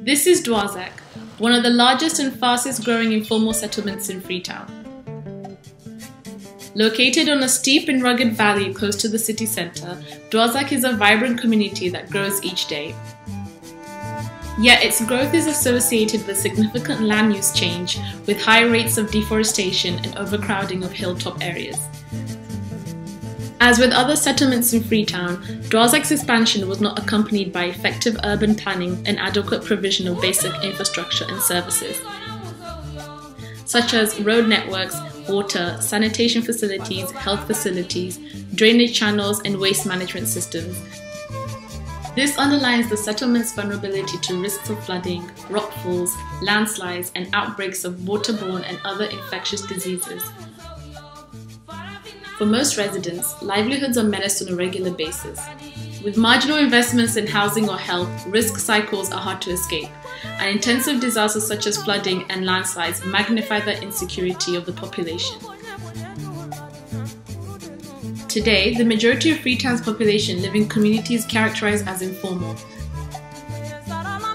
This is Dworzark, one of the largest and fastest growing informal settlements in Freetown. Located on a steep and rugged valley close to the city centre, Dworzark is a vibrant community that grows each day. Yet its growth is associated with significant land use change, with high rates of deforestation and overcrowding of hilltop areas. As with other settlements in Freetown, Dworzark's expansion was not accompanied by effective urban planning and adequate provision of basic infrastructure and services, such as road networks, water, sanitation facilities, health facilities, drainage channels, and waste management systems. This underlines the settlement's vulnerability to risks of flooding, rockfalls, landslides, and outbreaks of waterborne and other infectious diseases. For most residents, livelihoods are menaced on a regular basis. With marginal investments in housing or health, risk cycles are hard to escape, and intensive disasters such as flooding and landslides magnify the insecurity of the population. Today, the majority of Freetown's population live in communities characterized as informal.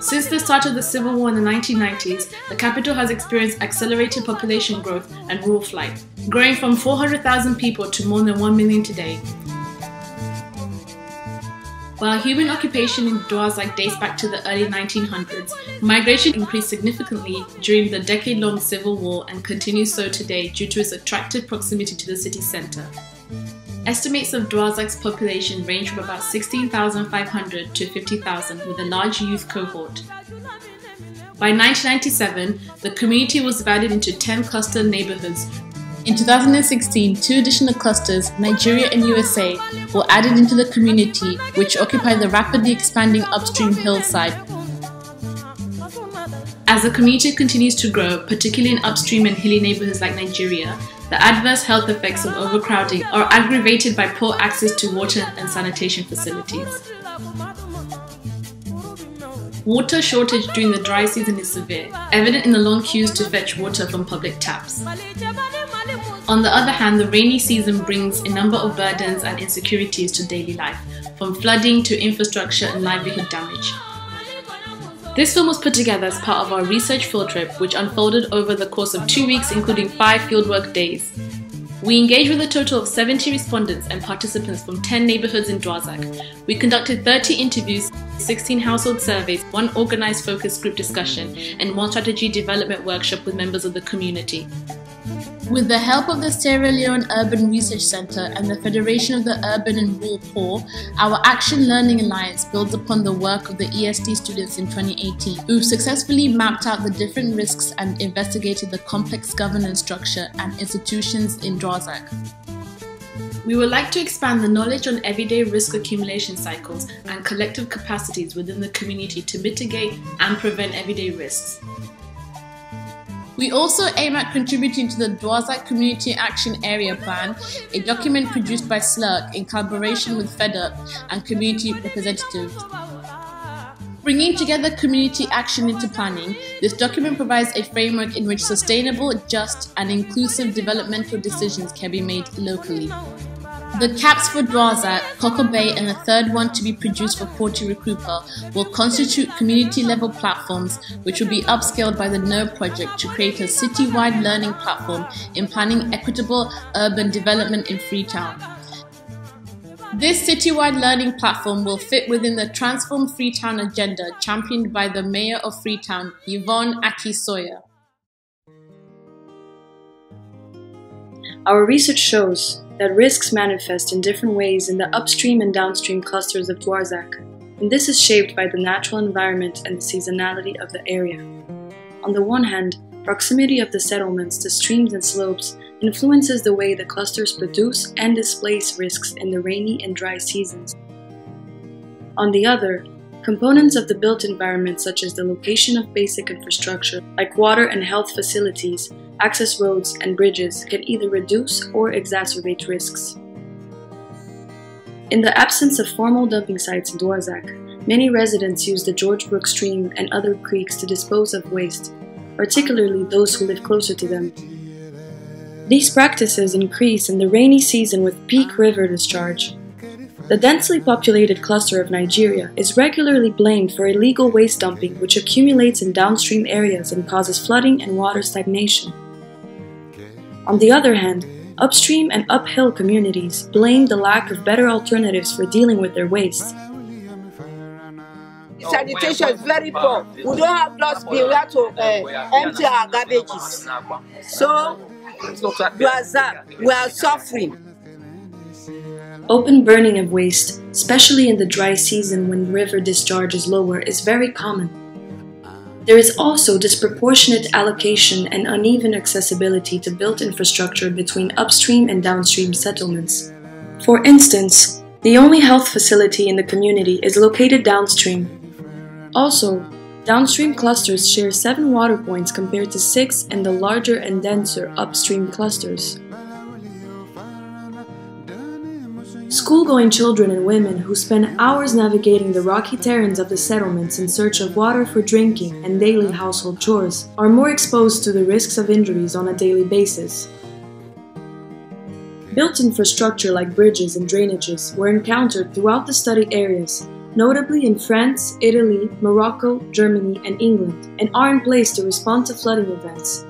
Since the start of the Civil War in the 1990s, the capital has experienced accelerated population growth and rural flight, growing from 400,000 people to more than 1 million today. While human occupation in Dworzark dates back to the early 1900s, migration increased significantly during the decade-long Civil War and continues so today due to its attractive proximity to the city centre. Estimates of Dworzark's population range from about 16,500 to 50,000, with a large youth cohort. By 1997, the community was divided into 10 cluster neighbourhoods. In 2016, 2 additional clusters, Nigeria and USA, were added into the community, which occupy the rapidly expanding upstream hillside. As the community continues to grow, particularly in upstream and hilly neighbourhoods like Nigeria, the adverse health effects of overcrowding are aggravated by poor access to water and sanitation facilities. Water shortage during the dry season is severe, evident in the long queues to fetch water from public taps. On the other hand, the rainy season brings a number of burdens and insecurities to daily life, from flooding to infrastructure and livelihood damage. This film was put together as part of our research field trip, which unfolded over the course of 2 weeks, including 5 fieldwork days. We engaged with a total of 70 respondents and participants from 10 neighbourhoods in Dworzark. We conducted 30 interviews, 16 household surveys, 1 organised focus group discussion, and 1 strategy development workshop with members of the community. With the help of the Sierra Leone Urban Research Centre and the Federation of the Urban and Rural Poor, our Action Learning Alliance builds upon the work of the ESD students in 2018, who successfully mapped out the different risks and investigated the complex governance structure and institutions in Dworzark. We would like to expand the knowledge on everyday risk accumulation cycles and collective capacities within the community to mitigate and prevent everyday risks. We also aim at contributing to the Dworzark Community Action Area Plan, a document produced by SLURC in collaboration with FEDUP and community representatives. Bringing together community action into planning, this document provides a framework in which sustainable, just, and inclusive developmental decisions can be made locally. The caps for Dworzark, Coco Bay, and the third one to be produced for Porto Rikupa will constitute community-level platforms which will be upscaled by the KNOW project to create a city-wide learning platform in planning equitable urban development in Freetown. This city-wide learning platform will fit within the Transform Freetown agenda championed by the Mayor of Freetown, Yvonne Aki-Sawyer. Our research shows that risks manifest in different ways in the upstream and downstream clusters of Dworzark, and this is shaped by the natural environment and the seasonality of the area. On the one hand, proximity of the settlements to streams and slopes influences the way the clusters produce and displace risks in the rainy and dry seasons. On the other, components of the built environment such as the location of basic infrastructure like water and health facilities, access roads, and bridges can either reduce or exacerbate risks. In the absence of formal dumping sites in Dworzark, many residents use the George Brook stream and other creeks to dispose of waste, particularly those who live closer to them. These practices increase in the rainy season with peak river discharge. The densely populated cluster of Nigeria is regularly blamed for illegal waste dumping which accumulates in downstream areas and causes flooding and water stagnation. On the other hand, upstream and uphill communities blame the lack of better alternatives for dealing with their waste. Sanitation is very poor. We don't have dustbin. We have to empty our garbages. So, Dworzark, we are suffering. Open burning of waste, especially in the dry season when river discharge is lower, is very common. There is also disproportionate allocation and uneven accessibility to built infrastructure between upstream and downstream settlements. For instance, the only health facility in the community is located downstream. Also, downstream clusters share 7 water points compared to 6 in the larger and denser upstream clusters. School-going children and women who spend hours navigating the rocky terrains of the settlements in search of water for drinking and daily household chores are more exposed to the risks of injuries on a daily basis. Built infrastructure like bridges and drainages were encountered throughout the studied areas, notably in France, Italy, Morocco, Germany, and England, and are in place to respond to flooding events.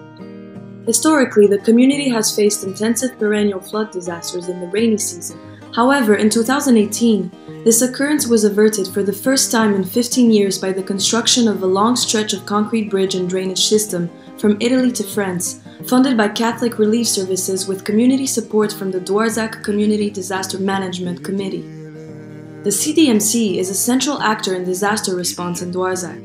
Historically, the community has faced intensive perennial flood disasters in the rainy season. However, in 2018, this occurrence was averted for the first time in 15 years by the construction of a long stretch of concrete bridge and drainage system from Italy to France, funded by Catholic Relief Services with community support from the Dworzark Community Disaster Management Committee. The CDMC is a central actor in disaster response in Dworzark.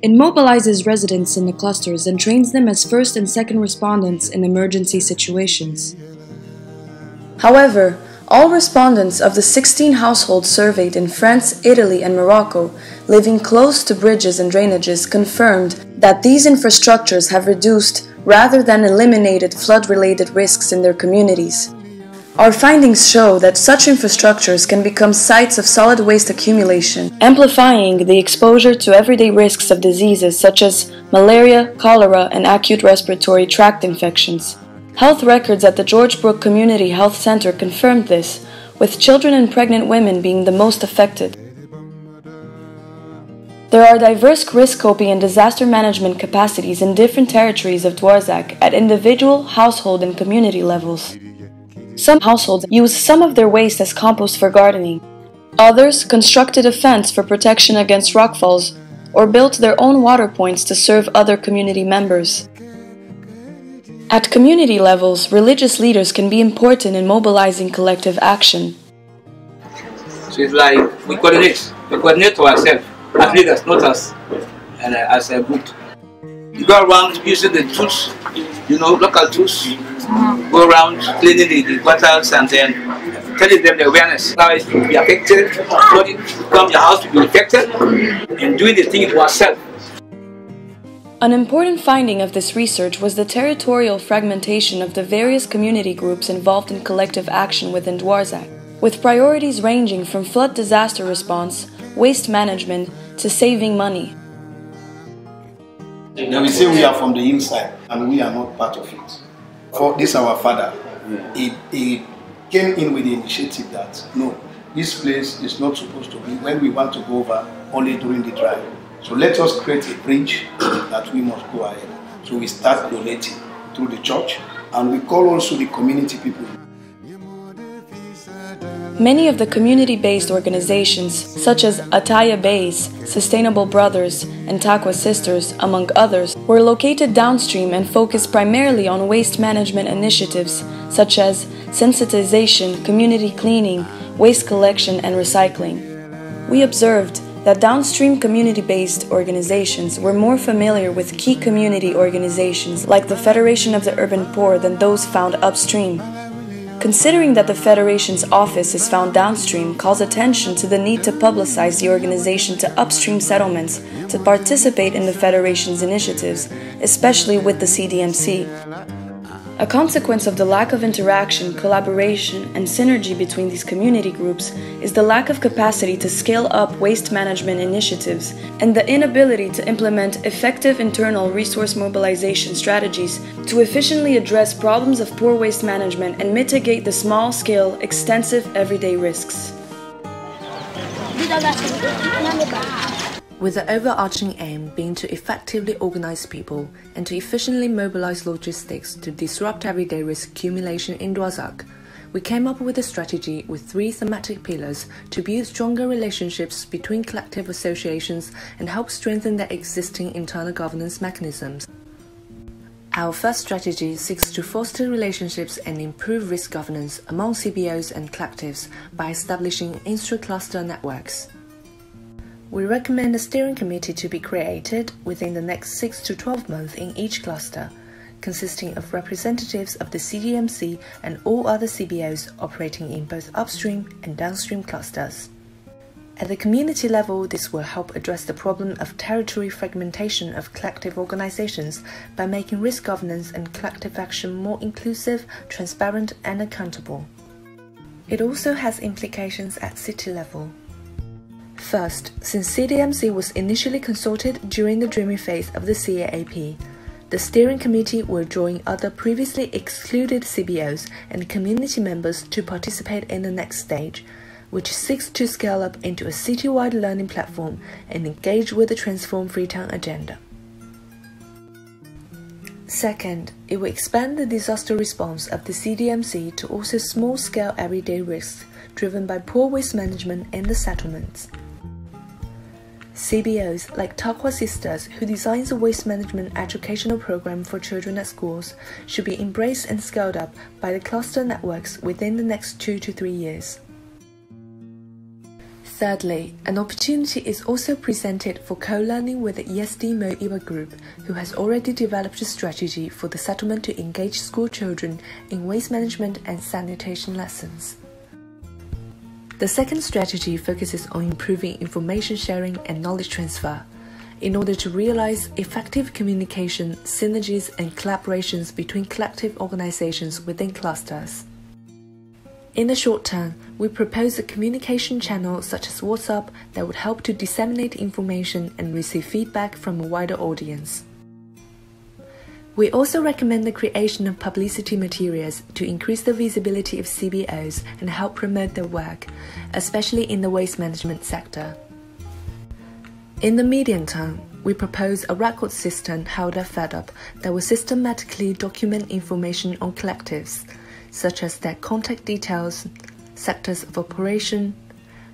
It mobilizes residents in the clusters and trains them as first and second respondents in emergency situations. However, all respondents of the 16 households surveyed in France, Italy, and Morocco living close to bridges and drainages confirmed that these infrastructures have reduced rather than eliminated flood-related risks in their communities. Our findings show that such infrastructures can become sites of solid waste accumulation, amplifying the exposure to everyday risks of diseases such as malaria, cholera, and acute respiratory tract infections. Health records at the George Brook Community Health Center confirmed this, with children and pregnant women being the most affected. There are diverse risk coping and disaster management capacities in different territories of Dworzark at individual, household, and community levels. Some households use some of their waste as compost for gardening. Others constructed a fence for protection against rockfalls or built their own water points to serve other community members. At community levels, religious leaders can be important in mobilizing collective action. So it's like we coordinate to ourselves as leaders, not as a group. You go around using the tools, local tools, go around cleaning the quarters and then telling them the awareness. Now it's to be affected, flooding come your house to be affected, and doing the thing ourselves. An important finding of this research was the territorial fragmentation of the various community groups involved in collective action within Dworzark, with priorities ranging from flood disaster response, waste management, to saving money. Now we say we are from the inside and we are not part of it. For this our father, he came in with the initiative that no, this place is not supposed to be when we want to go over only during the dry. So let us create a bridge that we must go ahead. So we start donating through the church and we call also the community people. Many of the community-based organizations, such as Ataya Bays, Sustainable Brothers, and Takwa Sisters, among others, were located downstream and focused primarily on waste management initiatives, such as sensitization, community cleaning, waste collection, and recycling. We observed that downstream community-based organizations were more familiar with key community organizations like the Federation of the Urban Poor than those found upstream. Considering that the Federation's office is found downstream calls attention to the need to publicize the organization to upstream settlements to participate in the Federation's initiatives, especially with the CDMC. A consequence of the lack of interaction, collaboration, and synergy between these community groups is the lack of capacity to scale up waste management initiatives and the inability to implement effective internal resource mobilization strategies to efficiently address problems of poor waste management and mitigate the small-scale, extensive everyday risks. with the overarching aim being to effectively organize people and to efficiently mobilize logistics to disrupt everyday risk accumulation in Dworzark. We came up with a strategy with 3 thematic pillars to build stronger relationships between collective associations and help strengthen their existing internal governance mechanisms. Our first strategy seeks to foster relationships and improve risk governance among CBOs and collectives by establishing intra-cluster networks. We recommend a steering committee to be created within the next 6 to 12 months in each cluster, consisting of representatives of the CDMC and all other CBOs operating in both upstream and downstream clusters. At the community level, this will help address the problem of territory fragmentation of collective organizations by making risk governance and collective action more inclusive, transparent, and accountable. It also has implications at city level. First, since CDMC was initially consulted during the dreaming phase of the CAAP, the steering committee will join other previously excluded CBOs and community members to participate in the next stage, which seeks to scale up into a citywide learning platform and engage with the Transform Freetown agenda. Second, it will expand the disaster response of the CDMC to also small-scale everyday risks driven by poor waste management in the settlements. CBOs like Takwa Sisters, who designs a waste management educational program for children at schools, should be embraced and scaled up by the cluster networks within the next 2 to 3 years. Thirdly, an opportunity is also presented for co-learning with the ESD Moiwa group, who has already developed a strategy for the settlement to engage school children in waste management and sanitation lessons. The second strategy focuses on improving information sharing and knowledge transfer in order to realize effective communication, synergies, and collaborations between collective organizations within clusters. In the short term, we propose a communication channel such as WhatsApp that would help to disseminate information and receive feedback from a wider audience. We also recommend the creation of publicity materials to increase the visibility of CBOs and help promote their work, especially in the waste management sector. In the medium term, we propose a record system held at FedUp that will systematically document information on collectives, such as their contact details, sectors of operation,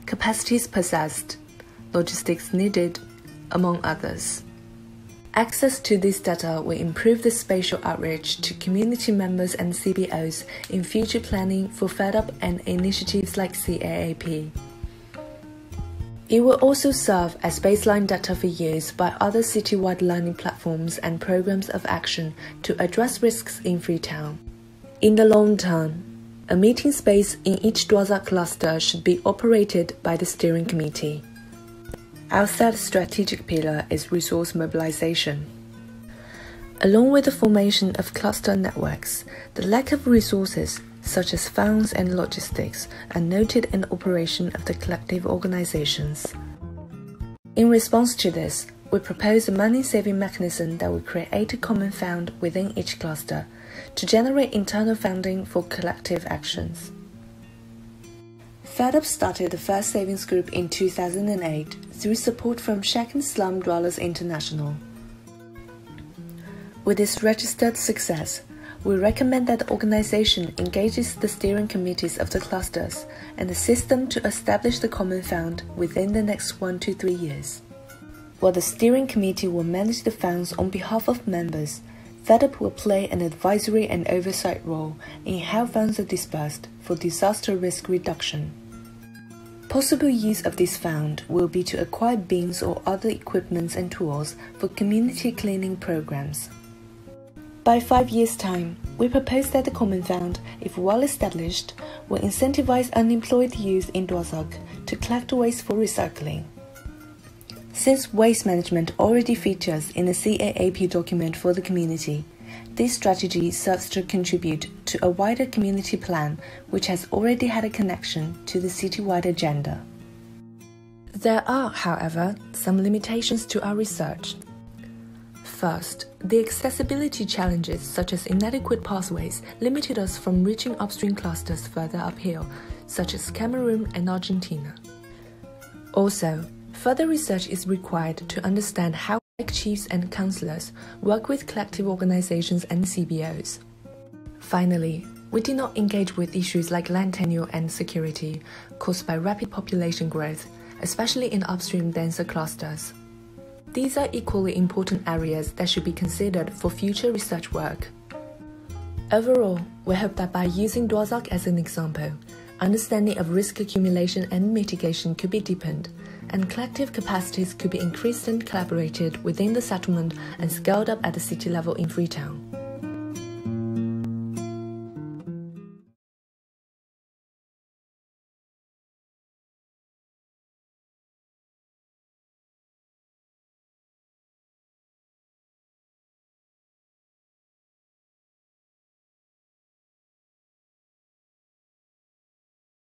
capacities possessed, logistics needed, among others. Access to this data will improve the spatial outreach to community members and CBOs in future planning for FedUp and initiatives like CAAP. It will also serve as baseline data for use by other citywide learning platforms and programs of action to address risks in Freetown. In the long term, a meeting space in each Dworzark cluster should be operated by the steering committee. Our third strategic pillar is resource mobilization. Along with the formation of cluster networks, the lack of resources, such as funds and logistics, are noted in the operation of the collective organizations. In response to this, we propose a money-saving mechanism that will create a common fund within each cluster to generate internal funding for collective actions. FedUp started the first savings group in 2008 through support from Shack and Slum Dwellers International. With its registered success, we recommend that the organization engages the steering committees of the clusters and assists them to establish the common fund within the next 1 to 3 years. While the steering committee will manage the funds on behalf of members, FedUp will play an advisory and oversight role in how funds are dispersed for disaster risk reduction. Possible use of this fund will be to acquire bins or other equipment and tools for community cleaning programs. By 5 years' time, we propose that the Common Fund, if well established, will incentivize unemployed youth in Dworzark to collect waste for recycling. Since waste management already features in the CAAP document for the community, this strategy serves to contribute to a wider community plan which has already had a connection to the citywide agenda. There are, however, some limitations to our research. First, the accessibility challenges such as inadequate pathways limited us from reaching upstream clusters further uphill, such as Cameroon and Argentina. Also, further research is required to understand how chiefs and councillors work with collective organizations and CBOs. Finally, we did not engage with issues like land tenure and security caused by rapid population growth, especially in upstream denser clusters. These are equally important areas that should be considered for future research work. Overall, we hope that by using Dworzark as an example, understanding of risk accumulation and mitigation could be deepened, and collective capacities could be increased and collaborated within the settlement and scaled up at the city level in Freetown.